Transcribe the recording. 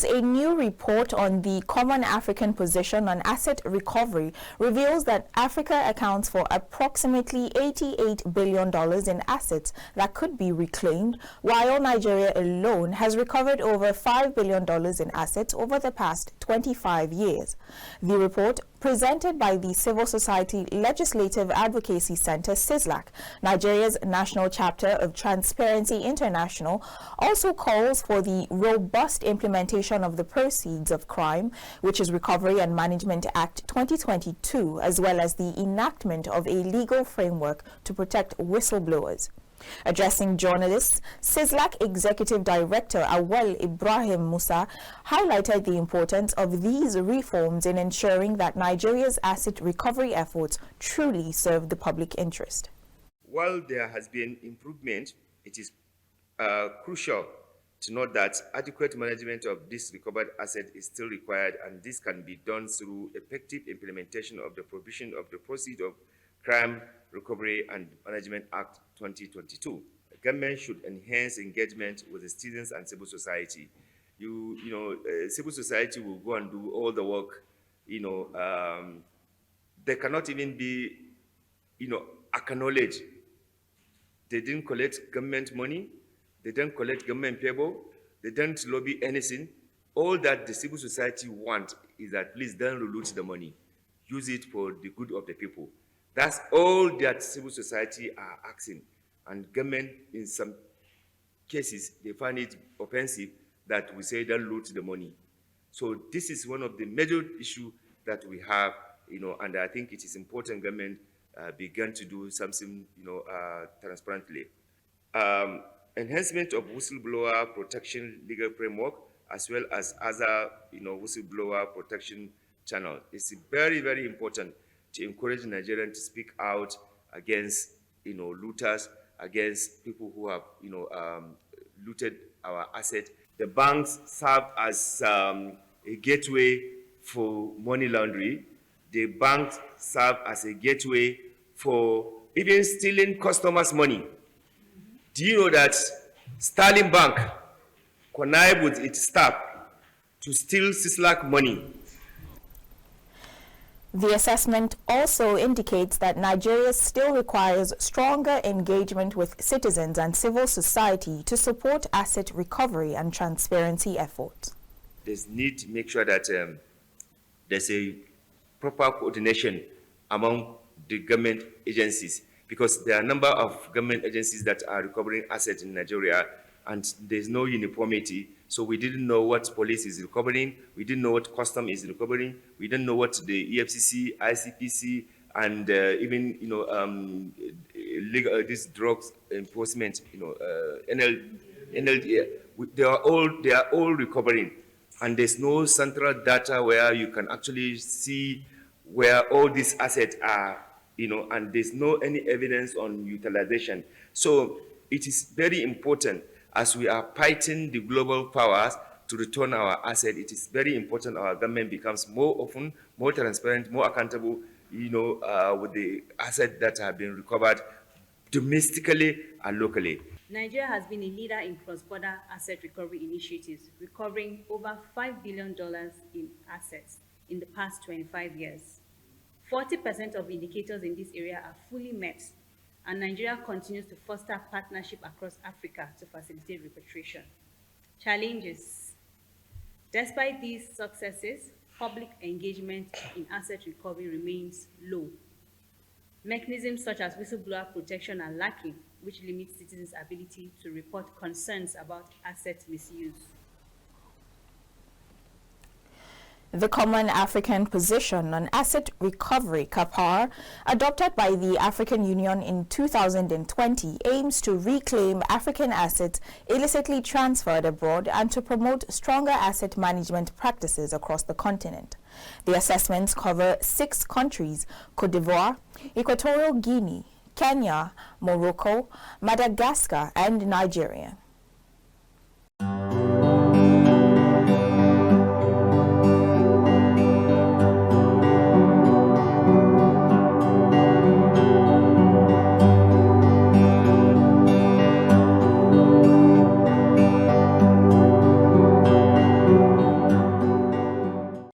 countries, a new report on the Common African Position on Asset Recovery reveals that Africa accounts for approximately $88 billion in assets that could be reclaimed, while Nigeria alone has recovered over $5 billion in assets over the past 25 years. The report, presented by the Civil Society Legislative Advocacy Center, CISLAC, Nigeria's national chapter of Transparency International, also calls for the robust implementation of the Proceeds of Crime, which is Recovery and Management Act 2022, as well as the enactment of a legal framework to protect whistleblowers. Addressing journalists, CISLAC Executive Director Awal Ibrahim Musa highlighted the importance of these reforms in ensuring that Nigeria's asset recovery efforts truly serve the public interest. While there has been improvement, it is crucial to note that adequate management of this recovered asset is still required, and this can be done through effective implementation of the provision of the Proceeds of Crime, Recovery and Management Act 2022. The government should enhance engagement with the citizens and civil society. Civil society will go and do all the work. They cannot even be, acknowledged. They didn't collect government money. They don't collect government payable. They don't lobby anything. All that the civil society want is that please don't loot the money. Use it for the good of the people. That's all that civil society are asking. And government, in some cases, they find it offensive that we say don't loot the money. So this is one of the major issues that we have, and I think it is important government began to do something, transparently. Enhancement of whistleblower protection legal framework, as well as other, whistleblower protection channel. It's very, very important to encourage Nigerians to speak out against, looters, against people who have, looted our assets. The banks serve as a gateway for money laundering. The banks serve as a gateway for even stealing customers' money. Do you know that Sterling Bank connived with its staff to steal CISLAC money? The assessment also indicates that Nigeria still requires stronger engagement with citizens and civil society to support asset recovery and transparency efforts. There's need to make sure that there's a proper coordination among the government agencies, because there are a number of government agencies that are recovering assets in Nigeria, and there's no uniformity. So we didn't know what police is recovering, we didn't know what custom is recovering, we didn't know what the EFCC, ICPC, and even legal this drugs enforcement, NLDA, they are all recovering, and there's no central data where you can actually see where all these assets are, and there's no any evidence on utilization. So it is very important, as we are fighting the global powers to return our assets. It is very important our government becomes more open, more transparent, more accountable, with the assets that have been recovered domestically and locally. Nigeria has been a leader in cross-border asset recovery initiatives, recovering over $5 billion in assets in the past 25 years. 40% of indicators in this area are fully met, and Nigeria continues to foster partnership across Africa to facilitate repatriation. Challenges. Despite these successes, public engagement in asset recovery remains low. Mechanisms such as whistleblower protection are lacking, which limits citizens' ability to report concerns about asset misuse. The Common African Position on Asset Recovery, CAPAR, adopted by the African Union in 2020, aims to reclaim African assets illicitly transferred abroad and to promote stronger asset management practices across the continent. The assessments cover 6 countries: Côte d'Ivoire, Equatorial Guinea, Kenya, Morocco, Madagascar, and Nigeria.